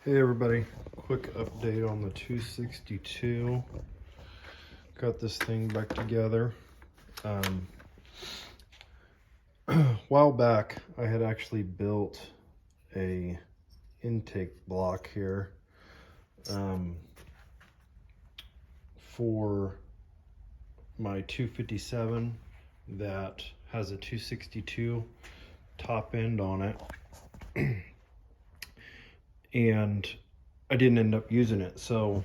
Hey everybody, quick update on the 262. Got this thing back together. A while back I had actually built a intake block here for my 257 that has a 262 top end on it. And I didn't end up using it, so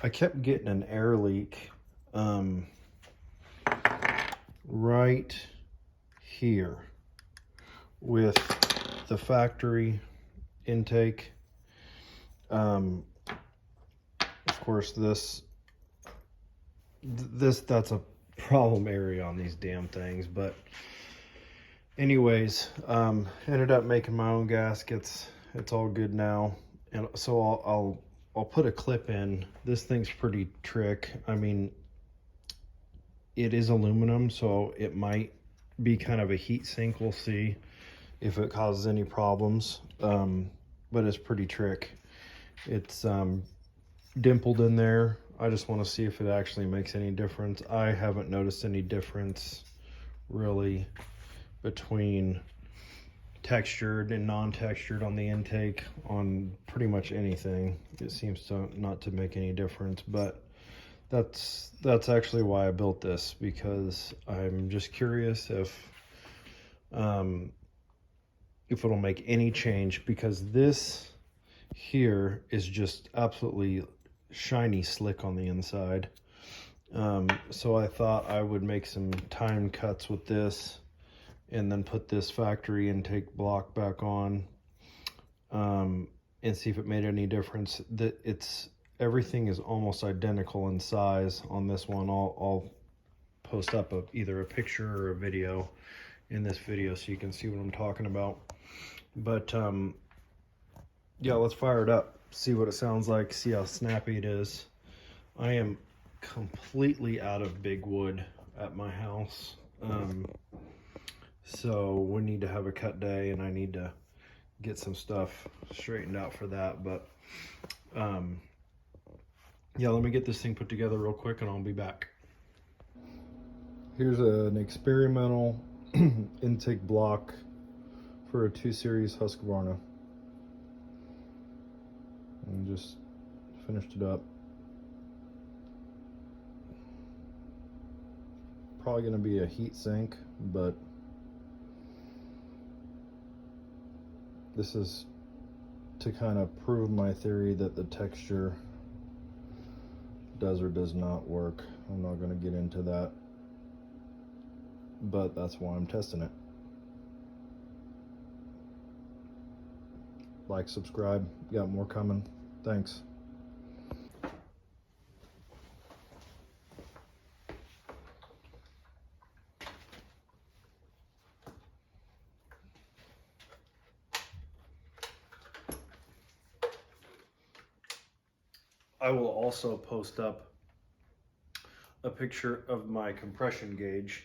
I kept getting an air leak right here with the factory intake. Of course that's a problem area on these damn things, but anyways, ended up making my own gaskets. It's all good now, and so I'll put a clip in. This thing's pretty trick. I mean, it is aluminum, so it might be kind of a heat sink. We'll see if it causes any problems, but it's pretty trick. It's dimpled in there. I just want to see if it actually makes any difference. I haven't noticed any difference really between textured and non-textured on the intake on pretty much anything. It seems to not to make any difference, but that's actually why I built this, because I'm just curious if it'll make any change, because this here is just absolutely shiny slick on the inside. So I thought I would make some time cuts with this and then put this factory intake block back on, and see if it made any difference. That everything is almost identical in size on this one. I'll post up either a picture or a video in this video so you can see what I'm talking about. But yeah, let's fire it up, see what it sounds like, see how snappy it is. I am completely out of big wood at my house. So we need to have a cut day, and I need to get some stuff straightened out for that. But yeah, let me get this thing put together real quick and I'll be back. Here's an experimental intake block for a 2 Series Husqvarna. And just finished it up. Probably going to be a heat sink, but this is to kind of prove my theory that the texture does or does not work. I'm not going to get into that, but that's why I'm testing it. Like, subscribe, got more coming. Thanks. I will also post up a picture of my compression gauge.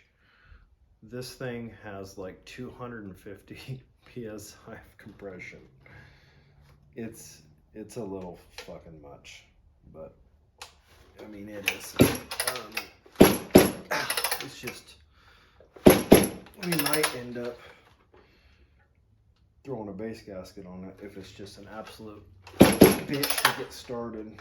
This thing has like 250 psi of compression. It's a little fucking much, but I mean it is. It's just, we might end up throwing a base gasket on it if it's just an absolute bitch to get started.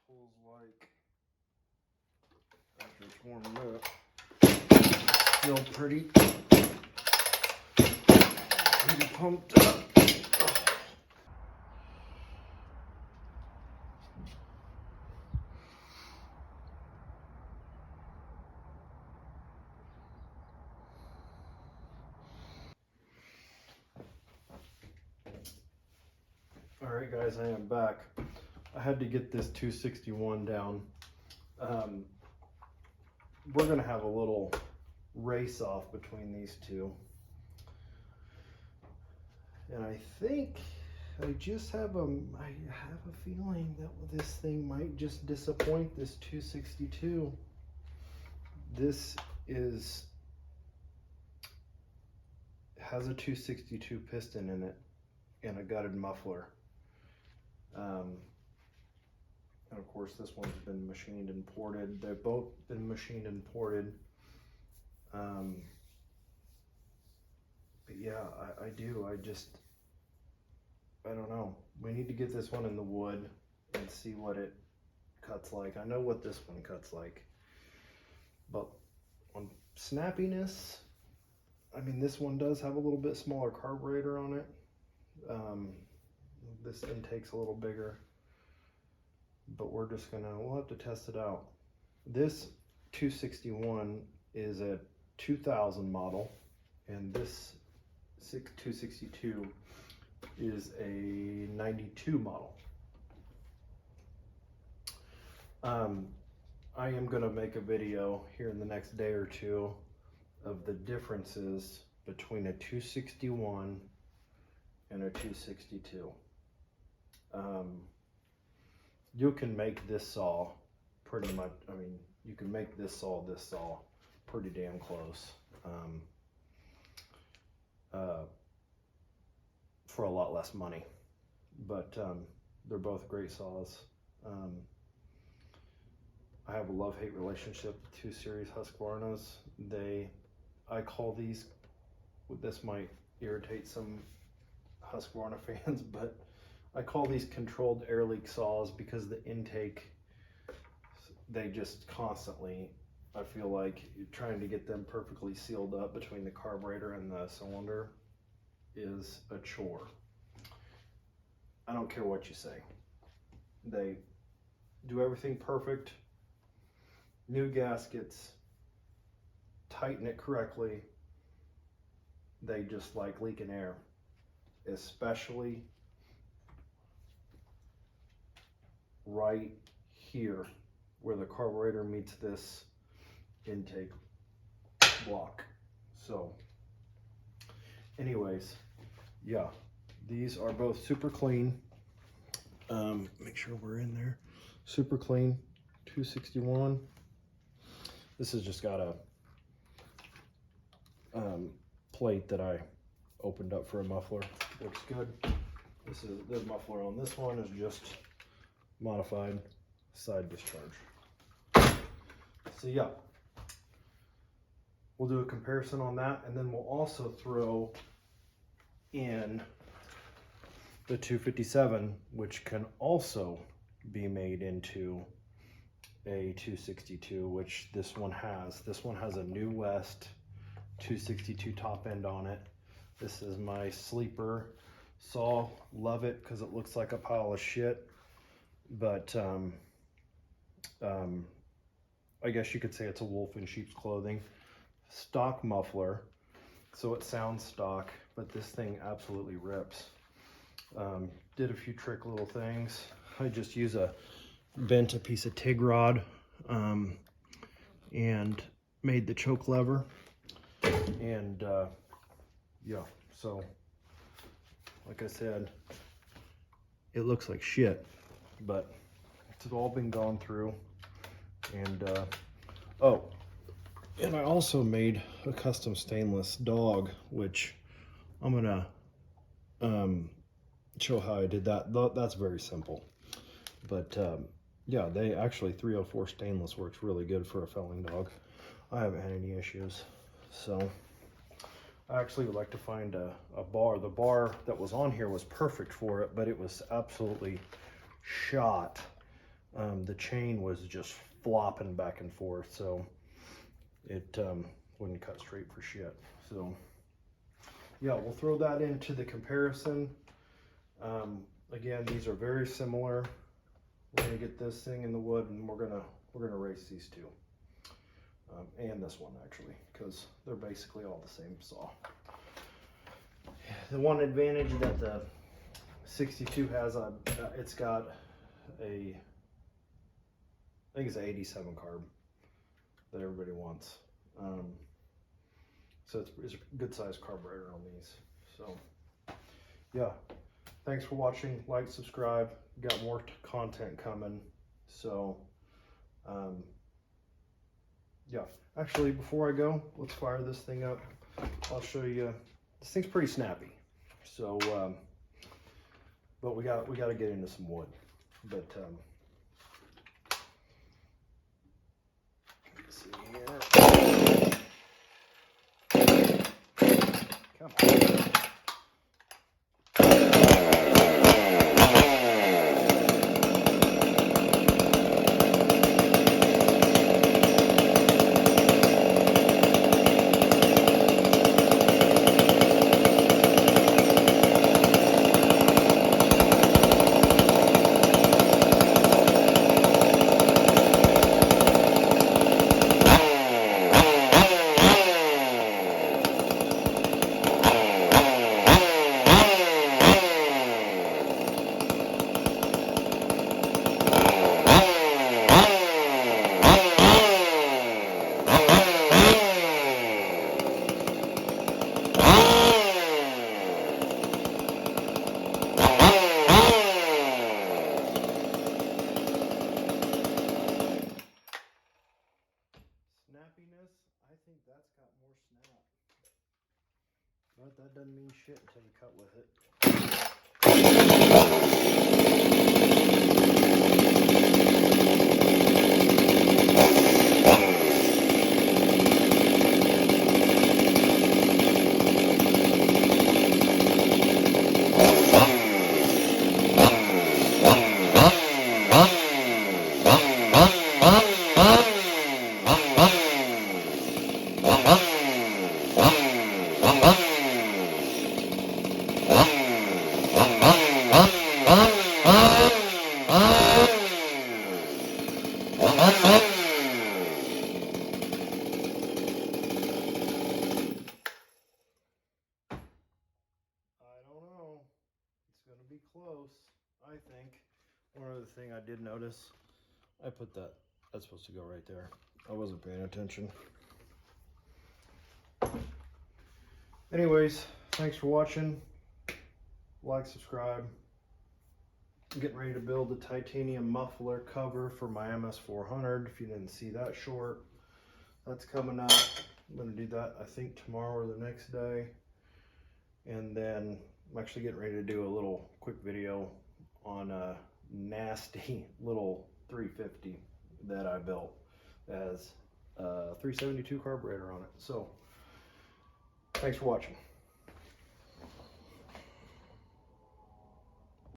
pulls like, after it's warming up, still pretty pumped up. Alright guys, I am back. I had to get this 261 down. We're gonna have a little race off between these two. And I think I have a feeling that this thing might just disappoint this 262. This has a 262 piston in it and a gutted muffler. And of course this one's been machined and ported. They've both been machined and ported. But yeah, I don't know. We need to get this one in the wood and see what it cuts like. I know what this one cuts like. But on snappiness, I mean, this one does have a little bit smaller carburetor on it. This intake's a little bigger, but we'll have to test it out. This 261 is a 2000 model, and this 262 is a 92 model. I am going to make a video here in the next day or two of the differences between a 261 and a 262. You can make this saw pretty much, I mean, you can make this saw pretty damn close for a lot less money, but they're both great saws. I have a love-hate relationship with 2 Series Husqvarnas. I call these, this might irritate some Husqvarna fans, but I call these controlled air leak saws because the intake, they just constantly, I feel like trying to get them perfectly sealed up between the carburetor and the cylinder is a chore. I don't care what you say. They do everything perfect. New gaskets, tighten it correctly. They just like leaking air, especially right here where the carburetor meets this intake block. So anyways, yeah, these are both super clean. Make sure we're in there. Super clean 261. This has just got a plate that I opened up for a muffler. Looks good. The muffler on this one is just modified side discharge. So yeah, we'll do a comparison on that, and then we'll also throw in the 257, which can also be made into a 262, which this one has. This one has a New West 262 top end on it. This is my sleeper saw. Love it because it looks like a pile of shit, but I guess you could say it's a wolf in sheep's clothing. Stock muffler, so it sounds stock, but this thing absolutely rips. Did a few trick little things. I just bent a piece of TIG rod and made the choke lever, and yeah, so like I said, it looks like shit, but it's all been gone through. And oh, and I also made a custom stainless dog, which I'm gonna show how I did that. That's very simple, but yeah, they actually 304 stainless works really good for a felling dog. I haven't had any issues. So I actually would like to find a bar. The bar that was on here was perfect for it, but it was absolutely shot the chain was just flopping back and forth, so it wouldn't cut straight for shit. So yeah, we'll throw that into the comparison. Again, these are very similar. We're gonna get this thing in the wood, and we're gonna race these two, and this one actually, because they're basically all the same saw. The one advantage that the 62 has, it's got a, I think it's an 87 carb that everybody wants. So it's a good sized carburetor on these. So yeah, thanks for watching. Like, subscribe. Got more content coming. So yeah, actually before I go, let's fire this thing up. I'll show you. This thing's pretty snappy. So but we got to get into some wood. But let's see here. Come on. Snappiness, I think that's got more snap. But that doesn't mean shit until you cut with it. Be close, I think. One other thing I did notice, I put that's supposed to go right there. I wasn't paying attention. Anyways, thanks for watching. Like, subscribe. I'm getting ready to build the titanium muffler cover for my MS400. If you didn't see that short, that's coming up. I'm going to do that, I think, tomorrow or the next day. And then I'm actually getting ready to do a little quick video on a nasty little 350 that I built that has a 372 carburetor on it. So thanks for watching.